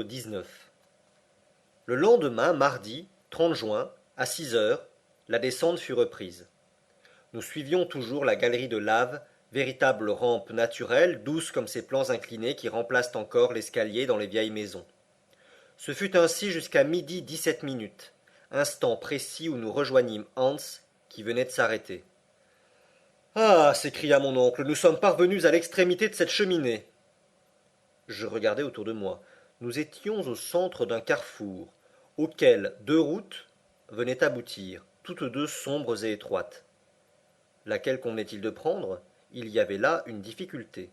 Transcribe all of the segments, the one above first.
19. Le lendemain, mardi 30 juin, à 6 heures, la descente fut reprise. Nous suivions toujours la galerie de lave, véritable rampe naturelle, douce comme ces plans inclinés qui remplacent encore l'escalier dans les vieilles maisons. Ce fut ainsi jusqu'à midi 17 minutes, instant précis où nous rejoignîmes Hans, qui venait de s'arrêter. Ah, s'écria mon oncle, nous sommes parvenus à l'extrémité de cette cheminée. Je regardai autour de moi. Nous étions au centre d'un carrefour, auquel deux routes venaient aboutir, toutes deux sombres et étroites. Laquelle convenait-il de prendre? Il y avait là une difficulté.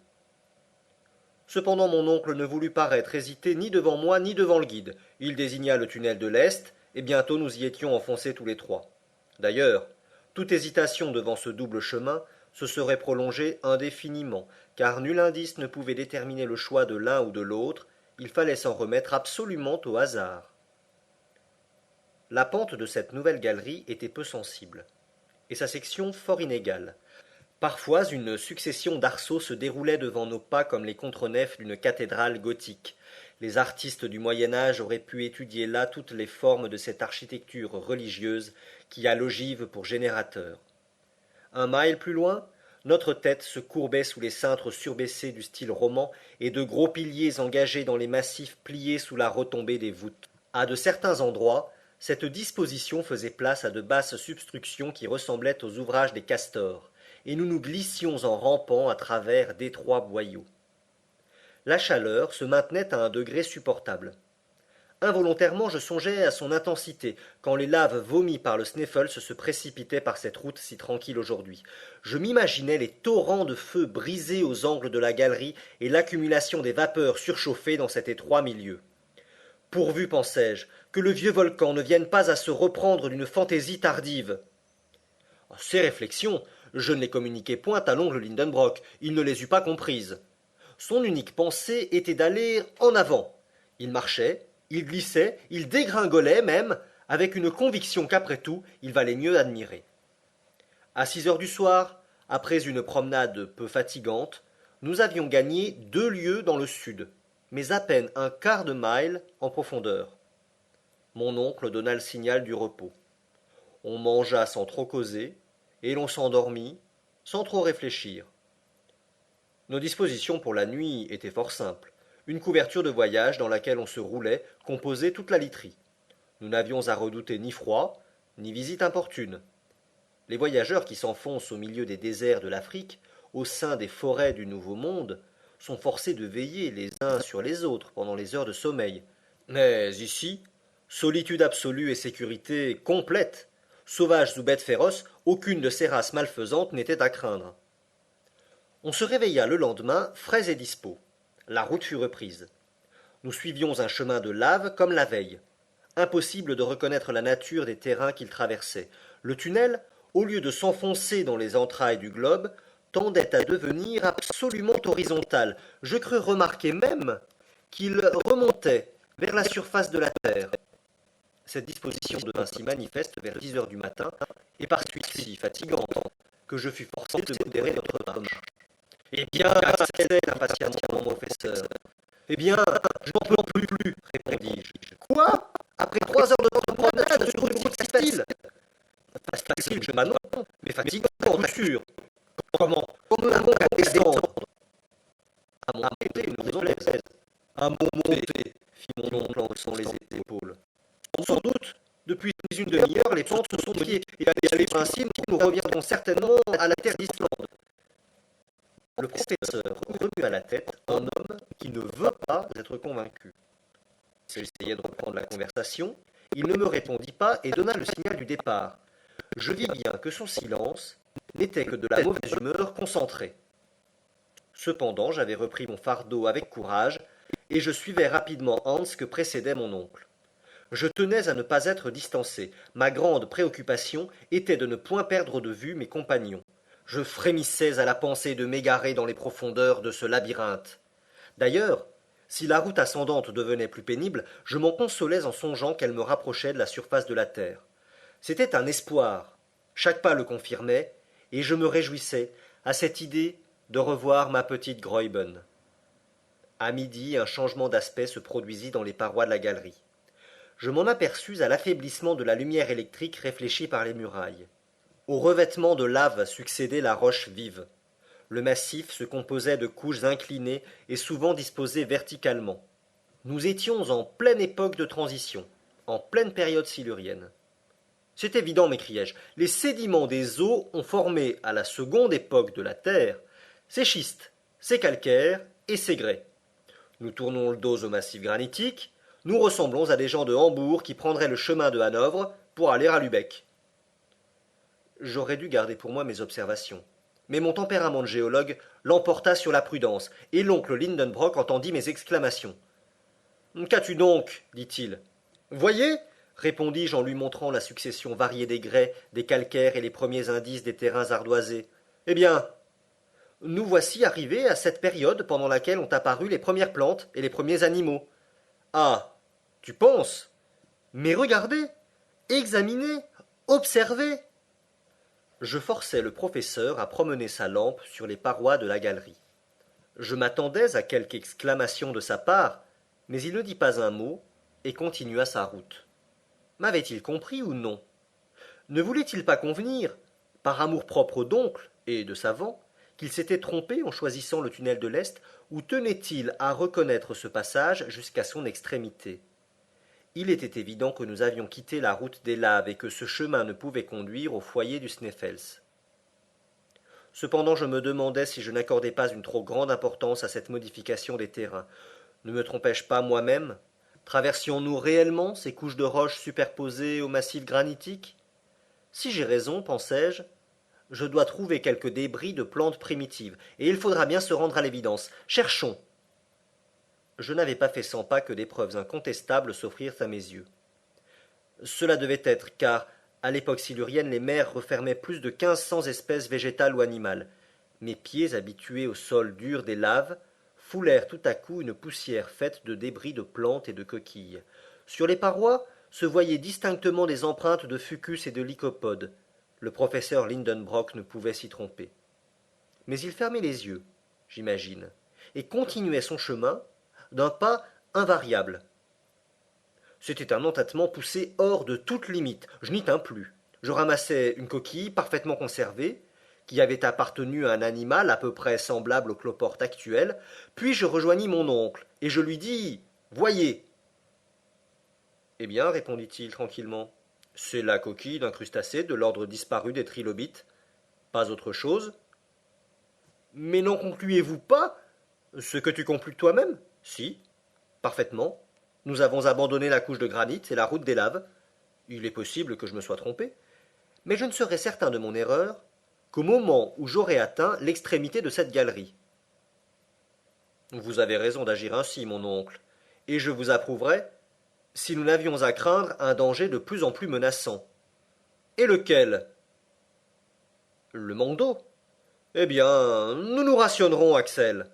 Cependant mon oncle ne voulut paraître hésiter ni devant moi ni devant le guide. Il désigna le tunnel de l'Est, et bientôt nous y étions enfoncés tous les trois. D'ailleurs, toute hésitation devant ce double chemin se serait prolongée indéfiniment, car nul indice ne pouvait déterminer le choix de l'un ou de l'autre, il fallait s'en remettre absolument au hasard. La pente de cette nouvelle galerie était peu sensible, et sa section fort inégale. Parfois une succession d'arceaux se déroulait devant nos pas comme les contre-nefs d'une cathédrale gothique. Les artistes du Moyen Âge auraient pu étudier là toutes les formes de cette architecture religieuse qui a l'ogive pour générateur. Un mille plus loin, notre tête se courbait sous les cintres surbaissés du style roman et de gros piliers engagés dans les massifs pliés sous la retombée des voûtes. À de certains endroits, cette disposition faisait place à de basses substructions qui ressemblaient aux ouvrages des castors, et nous nous glissions en rampant à travers d'étroits boyaux. La chaleur se maintenait à un degré supportable. Involontairement je songeais à son intensité, quand les laves vomies par le Sneffels se précipitaient par cette route si tranquille aujourd'hui. Je m'imaginais les torrents de feu brisés aux angles de la galerie et l'accumulation des vapeurs surchauffées dans cet étroit milieu. Pourvu, pensais-je, que le vieux volcan ne vienne pas à se reprendre d'une fantaisie tardive. Ces réflexions, je ne les communiquai point à l'oncle Lindenbrock, il ne les eût pas comprises. Son unique pensée était d'aller en avant. Il marchait, il glissait, il dégringolait même, avec une conviction qu'après tout, il valait mieux admirer. À 6 heures du soir, après une promenade peu fatigante, nous avions gagné 2 lieues dans le sud, mais à peine un quart de mille en profondeur. Mon oncle donna le signal du repos. On mangea sans trop causer, et l'on s'endormit sans trop réfléchir. Nos dispositions pour la nuit étaient fort simples. Une couverture de voyage dans laquelle on se roulait composait toute la literie. Nous n'avions à redouter ni froid, ni visite importune. Les voyageurs qui s'enfoncent au milieu des déserts de l'Afrique, au sein des forêts du Nouveau Monde, sont forcés de veiller les uns sur les autres pendant les heures de sommeil. Mais ici, solitude absolue et sécurité complète. Sauvages ou bêtes féroces, aucune de ces races malfaisantes n'était à craindre. On se réveilla le lendemain, frais et dispos. La route fut reprise. Nous suivions un chemin de lave comme la veille. Impossible de reconnaître la nature des terrains qu'il traversait. Le tunnel, au lieu de s'enfoncer dans les entrailles du globe, tendait à devenir absolument horizontal. Je crus remarquer même qu'il remontait vers la surface de la terre. Cette disposition devint si manifeste vers 10 heures du matin, et par suite si fatigante, que je fus forcé de modérer notre marche. Eh bien, cassait impatiemment mon professeur. Eh bien, je n'en peux plus, répondis-je. Quoi? Après 3 heures de votre promenade sur une route facile? Facile, je m'annonce, mais fatigant, bien sûr. Comment? Comme n'avons qu'à descendre. À monter, nous faisons l'aise. À monter, fit mon oncle en haussant les épaules. Sans doute, depuis une demi-heure, les pentes se sont modifiées, et à les principes, nous reviendrons certainement à la terre d'Islande. Le professeur remua la tête, un homme qui ne veut pas être convaincu. J'essayai de reprendre la conversation, il ne me répondit pas et donna le signal du départ. Je vis bien que son silence n'était que de la mauvaise humeur concentrée. Cependant, j'avais repris mon fardeau avec courage, et je suivais rapidement Hans que précédait mon oncle. Je tenais à ne pas être distancé. Ma grande préoccupation était de ne point perdre de vue mes compagnons. Je frémissais à la pensée de m'égarer dans les profondeurs de ce labyrinthe. D'ailleurs, si la route ascendante devenait plus pénible, je m'en consolais en songeant qu'elle me rapprochait de la surface de la terre. C'était un espoir. Chaque pas le confirmait, et je me réjouissais à cette idée de revoir ma petite Graüben. À midi, un changement d'aspect se produisit dans les parois de la galerie. Je m'en aperçus à l'affaiblissement de la lumière électrique réfléchie par les murailles. Au revêtement de lave succédait la roche vive. Le massif se composait de couches inclinées et souvent disposées verticalement. Nous étions en pleine époque de transition, en pleine période silurienne. C'est évident, m'écriai-je, les sédiments des eaux ont formé, à la seconde époque de la Terre, ces schistes, ces calcaires et ces grès. Nous tournons le dos au massif granitique, nous ressemblons à des gens de Hambourg qui prendraient le chemin de Hanovre pour aller à Lübeck. J'aurais dû garder pour moi mes observations. Mais mon tempérament de géologue l'emporta sur la prudence, et l'oncle Lindenbrock entendit mes exclamations. Qu'as-tu donc dit-il. Voyez répondis-je en lui montrant la succession variée des grès, des calcaires et les premiers indices des terrains ardoisés. Eh bien, nous voici arrivés à cette période pendant laquelle ont apparu les premières plantes et les premiers animaux. Ah, tu penses. Mais regardez, examinez, observez. Je forçai le professeur à promener sa lampe sur les parois de la galerie. Je m'attendais à quelque exclamation de sa part, mais il ne dit pas un mot et continua sa route. M'avait-il compris ou non? Ne voulait-il pas convenir, par amour-propre d'oncle et de savant, qu'il s'était trompé en choisissant le tunnel de l'Est, ou tenait-il à reconnaître ce passage jusqu'à son extrémité? Il était évident que nous avions quitté la route des laves et que ce chemin ne pouvait conduire au foyer du Sneffels. Cependant, je me demandais si je n'accordais pas une trop grande importance à cette modification des terrains. Ne me trompais-je pas moi-même? Traversions-nous réellement ces couches de roches superposées au massif granitique? Si j'ai raison, pensai-je, je dois trouver quelques débris de plantes primitives, et il faudra bien se rendre à l'évidence. Cherchons. Je n'avais pas fait 100 pas que des preuves incontestables s'offrirent à mes yeux. Cela devait être, car, à l'époque silurienne, les mers refermaient plus de 1500 espèces végétales ou animales. Mes pieds, habitués au sol dur des laves, foulèrent tout à coup une poussière faite de débris de plantes et de coquilles. Sur les parois se voyaient distinctement des empreintes de fucus et de lycopodes. Le professeur Lindenbrock ne pouvait s'y tromper. Mais il fermait les yeux, j'imagine, et continuait son chemin d'un pas invariable. C'était un entêtement poussé hors de toute limite. Je n'y tins plus. Je ramassai une coquille parfaitement conservée, qui avait appartenu à un animal à peu près semblable au cloporte actuel, puis je rejoignis mon oncle, et je lui dis Voyez. Eh bien, répondit-il tranquillement, c'est la coquille d'un crustacé de l'ordre disparu des trilobites. Pas autre chose. Mais n'en concluez-vous pas ce que tu conclus toi-même? Si, parfaitement. Nous avons abandonné la couche de granit et la route des laves. Il est possible que je me sois trompé, mais je ne serai certain de mon erreur qu'au moment où j'aurai atteint l'extrémité de cette galerie. Vous avez raison d'agir ainsi, mon oncle, et je vous approuverai si nous n'avions à craindre un danger de plus en plus menaçant. Et lequel? Le manque d'eau. Eh bien, nous nous rationnerons, Axel.